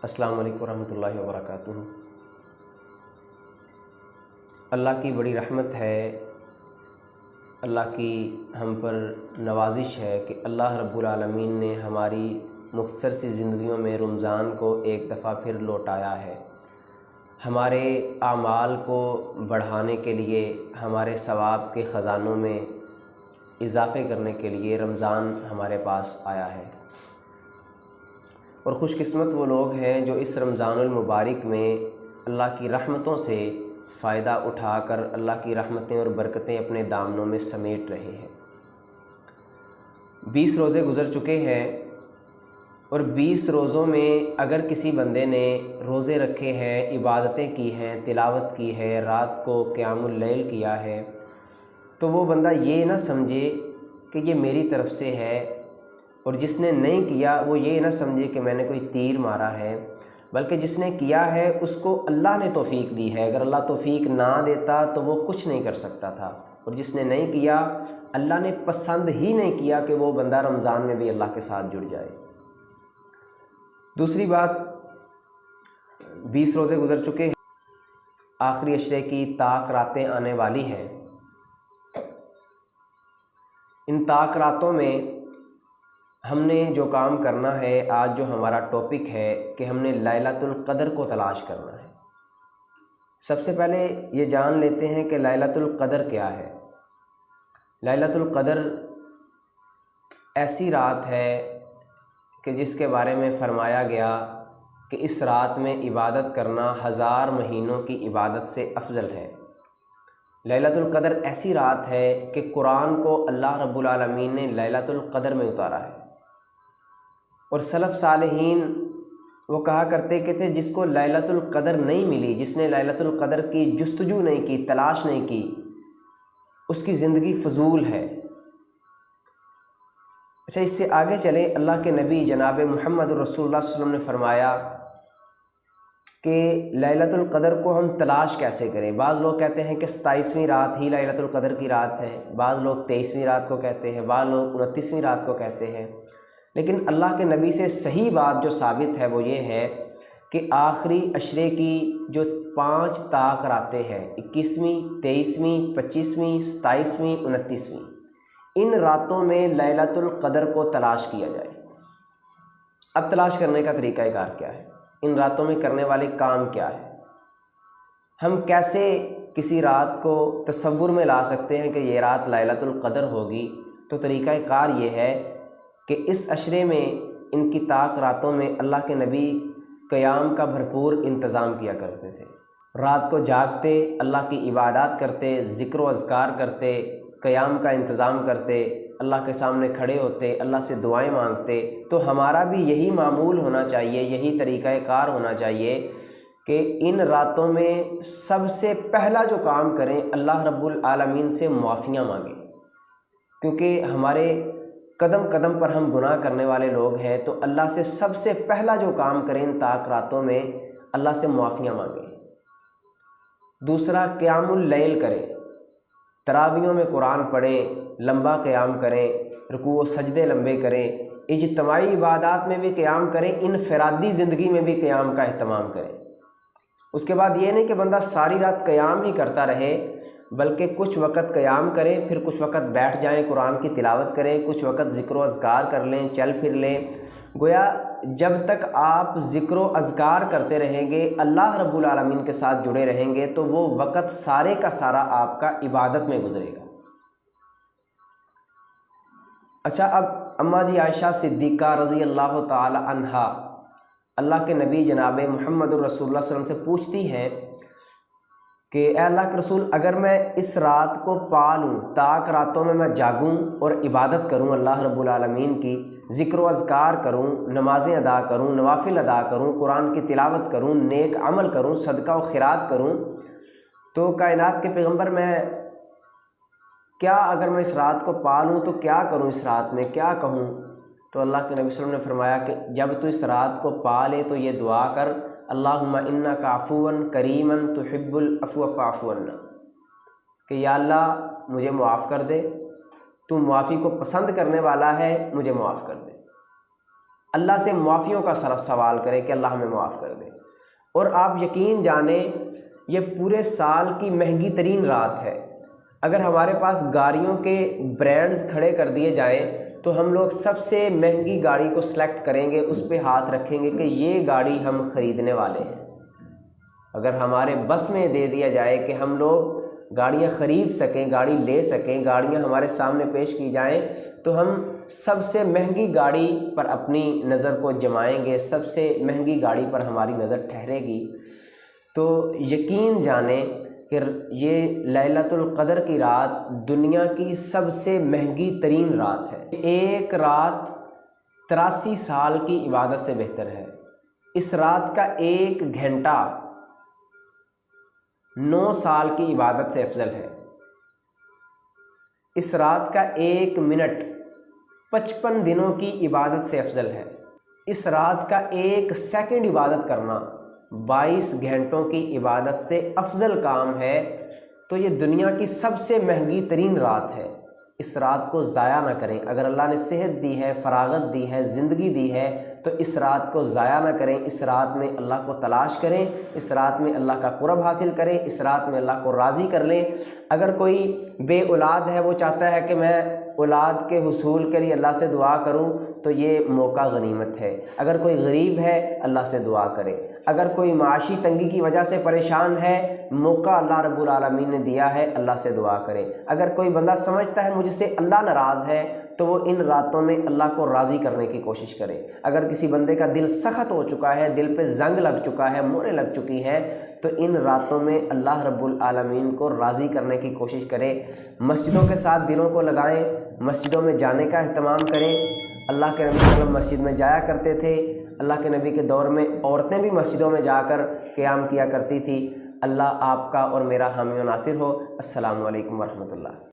अस्सलामु अलैकुम वरहमतुल्लाहि वबरकातुहू। अल्लाह की बड़ी रहमत है, अल्लाह की हम पर नवाजिश है कि अल्लाह रब्बुल आलमीन ने हमारी मुख्तसर सी ज़िंदगियों में रमज़ान को एक दफ़ा फिर लौटाया है। हमारे आमाल को बढ़ाने के लिए, हमारे सवाब के ख़ज़ानों में इजाफ़े करने के लिए रमज़ान हमारे पास आया है। और ख़ुशकिस्मत वो लोग हैं जो इस रमज़ानुल मुबारक में अल्लाह की रहमतों से फ़ायदा उठाकर अल्लाह की रहमतें और बरकतें अपने दामनों में समेट रहे हैं। 20 रोज़े गुज़र चुके हैं और 20 रोज़ों में अगर किसी बंदे ने रोज़े रखे हैं, इबादतें की हैं, तिलावत की है, रात को क़ियामुल लैल किया है, तो वो बंदा ये ना समझे कि ये मेरी तरफ़ से है, और जिसने नहीं किया वो ये ना समझे कि मैंने कोई तीर मारा है, बल्कि जिसने किया है उसको अल्लाह ने तौफ़ीक दी है। अगर अल्लाह तौफ़ीक ना देता तो वो कुछ नहीं कर सकता था। और जिसने नहीं किया, अल्लाह ने पसंद ही नहीं किया कि वो बंदा रमज़ान में भी अल्लाह के साथ जुड़ जाए। दूसरी बात, 20 रोज़े गुज़र चुके हैं, आखिरी अशरे की ताक रातें आने वाली हैं। इन ताक रातों में हमने जो काम करना है, आज जो हमारा टॉपिक है कि हमने लैलतुल क़द्र को तलाश करना है। सबसे पहले ये जान लेते हैं कि लैलतुल क़द्र क्या है। लैलतुल क़द्र ऐसी रात है कि जिसके बारे में फ़रमाया गया कि इस रात में इबादत करना 1000 महीनों की इबादत से अफजल है। लैलतुल क़द्र ऐसी रात है कि कुरान को अल्लाह रब्बुल आलमीन ने लैलतुल क़द्र में उतारा है। और सलफ़ सालेहीन वो कहा करते कि थे जिसको लैलतुल क़द्र नहीं मिली, जिसने लैलतुल क़द्र की जुस्तजू नहीं की, तलाश नहीं की, उसकी ज़िंदगी फ़जूल है। अच्छा, इससे आगे चले, अल्लाह के नबी जनाब मुहम्मद रसूलुल्लाह सल्लल्लाहु अलैहि वसल्लम ने फरमाया कि लैलतुल क़द्र को हम तलाश कैसे करें। बाज़ लोग कहते हैं कि 27वीं रात ही लैलतुल क़द्र की रात है, बाज़ लोग 23वीं रात को कहते हैं, बाज़ लोग 29वीं रात को कहते हैं। लेकिन अल्लाह के नबी से सही बात जो साबित है वो ये है कि आखिरी अशरे की जो 5 ताक रातें हैं, 21वीं, 23वीं, 25वीं, 27वीं, 29वीं, इन रातों में लैलतुल क़द्र को तलाश किया जाए। अब तलाश करने का तरीक़ाकार क्या है, इन रातों में करने वाले काम क्या है, हम कैसे किसी रात को तसव्वुर में ला सकते हैं कि ये रात लैलतुल क़द्र होगी। तो तरीक़ाकार ये है कि इस अशरे में, इनकी ताक रातों में अल्लाह के नबी क़याम का भरपूर इंतज़ाम किया करते थे। रात को जागते, अल्लाह की इबादत करते, ज़िक्र व अज़कार करते, क़याम का इंतज़ाम करते, अल्लाह के सामने खड़े होते, अल्लाह से दुआएं मांगते। तो हमारा भी यही मामूल होना चाहिए, यही तरीक़ाकार होना चाहिए कि इन रातों में सबसे पहला जो काम करें, अल्लाह रब्बुल आलमीन से मुआफ़ियाँ मांगें। क्योंकि हमारे कदम कदम पर हम गुनाह करने वाले लोग हैं, तो अल्लाह से सबसे पहला जो काम करें इन ताक रातों में, अल्लाह से मुआफ़ियाँ मांगें। दूसरा, क़ियामुल लैल करें, तरावियों में कुरान पढ़ें, लंबा क़याम करें, रुकू व सजदे लंबे करें, इज्तिमाई इबादत में भी क़याम करें, इनफ़रादी ज़िंदगी में भी क़याम का अहतमाम करें। उसके बाद ये नहीं कि बंदा सारी रात क़याम ही करता रहे, बल्कि कुछ वक़्त क़याम करें, फिर कुछ वक़्त बैठ जाएं, कुरान की तिलावत करें, कुछ वक़्त ज़िक्र व अज़कार कर लें, चल फिर लें। गोया जब तक आप ज़िक्र व अज़कार करते रहेंगे, अल्लाह रब्बुल आलमीन के साथ जुड़े रहेंगे, तो वो वक़्त सारे का सारा आपका इबादत में गुज़रेगा। अच्छा, अब अम्मा जी आयशा सिद्दीक़ा रज़ी अल्लाह ताला अन्हा अल्लाह के नबी जनाब मुहम्मद रसूलुल्लाह सल्लल्लाहु अलैहि वसल्लम से पूछती हैं कि ए अल्लाह के रसूल, अगर मैं इस रात को पा लूँ, ताक रातों में मैं जागूँ और इबादत करूँ अल्लाह रब्बुल आलमीन की, ज़िक्र व अज़कार करूँ, नमाज़ें अदा करूँ, नवाफिल अदा करूँ, कुरान की तिलावत करूँ, नेक अमल करूँ, सदका व खिरात करूँ, तो कायनात के पैगम्बर, मैं क्या, अगर मैं इस रात को पा लूँ तो क्या करूँ, इस रात में क्या कहूँ। तो अल्लाह के नबी सल्लल्लाहु अलैहि वसल्लम ने फरमाया कि जब तू इस रात को पा ले तो ये दुआ कर, अल्लाहुम्मा इन्नका अफ़ुवन करीमन तुहिब्बुल अफ़्व फ़अफ़ु अन्ना, कि या अल्लाह मुझे मुआफ़ कर दे, तू मुआफ़ी को पसंद करने वाला है, मुझे मुआफ़ कर दे। اللہ سے معافیوں کا سوال کریں کہ اللہ ہمیں معاف کر دے۔ اور آپ یقین جانیں یہ پورے سال کی مہنگی ترین رات ہے۔ اگر ہمارے پاس گاڑیوں کے برانڈز کھڑے کر دیے جائیں تو ہم لوگ سب سے مہنگی گاڑی کو سلیکٹ کریں گے، اس پہ ہاتھ رکھیں گے کہ یہ گاڑی ہم خریدنے والے ہیں۔ اگر ہمارے بس میں دے دیا جائے کہ ہم لوگ گاڑیاں خرید سکیں، گاڑی لے سکیں، گاڑیاں ہمارے سامنے پیش کی جائیں تو ہم سب سے مہنگی گاڑی پر اپنی نظر کو جمائیں گے، سب سے مہنگی گاڑی پر ہماری نظر ٹھہرے گی۔ تو یقین جانیں کہ یہ لیلۃ القدر کی رات دنیا کی سب سے مہنگی ترین رات ہے۔ ایک رات 83 سال کی عبادت سے بہتر ہے۔ اس رات کا 1 گھنٹہ 9 سال کی عبادت سے افضل ہے۔ اس رات کا 1 منٹ 55 دنوں کی عبادت سے افضل ہے۔ اس رات کا 1 سیکنڈ عبادت کرنا 22 گھنٹوں کی عبادت سے افضل کام ہے۔ تو یہ دنیا کی سب سے مہنگی ترین رات ہے۔ اس رات کو ضائع نہ کریں۔ اگر اللہ نے صحت دی ہے، فراغت دی ہے، زندگی دی ہے تو اس رات کو ضائع نہ کریں۔ اس رات میں اللہ کو تلاش کریں، اس رات میں اللہ کا قرب حاصل کریں، اس رات میں اللہ کو راضی کر لیں۔ اگر کوئی بے اولاد ہے، وہ چاہتا ہے کہ میں اولاد کے حصول کے لیے اللہ سے دعا کروں، تو یہ موقع غنیمت ہے۔ اگر کوئی غریب ہے، اللہ سے دعا کرے۔ اگر کوئی معاشی تنگی کی وجہ سے پریشان ہے، موقع اللہ رب العالمین نے دیا ہے، اللہ سے دعا کرے۔ اگر کوئی بندہ سمجھتا ہے مجھ سے اللہ ناراض ہے تو وہ ان راتوں میں اللہ کو راضی کرنے کی کوشش کرے۔ اگر کسی بندے کا دل سخت ہو چکا ہے، دل پہ زنگ لگ چکا ہے، مورے لگ چکی ہے، تو ان راتوں میں اللہ رب العالمین کو راضی کرنے کی کوشش کرے۔ مسجدوں کے ساتھ دلوں کو لگائیں، مسجدوں میں جانے کا اہتمام کریں۔ اللہ کے نبی صلی اللہ علیہ وسلم مسجد میں جایا کرتے تھے۔ اللہ کے نبی کے دور میں عورتیں بھی مسجدوں میں جا کر قیام کیا کرتی تھی۔ اللہ آپ کا اور میرا حامی و ناصر ہو۔ السلام علیکم ورحمۃ اللہ۔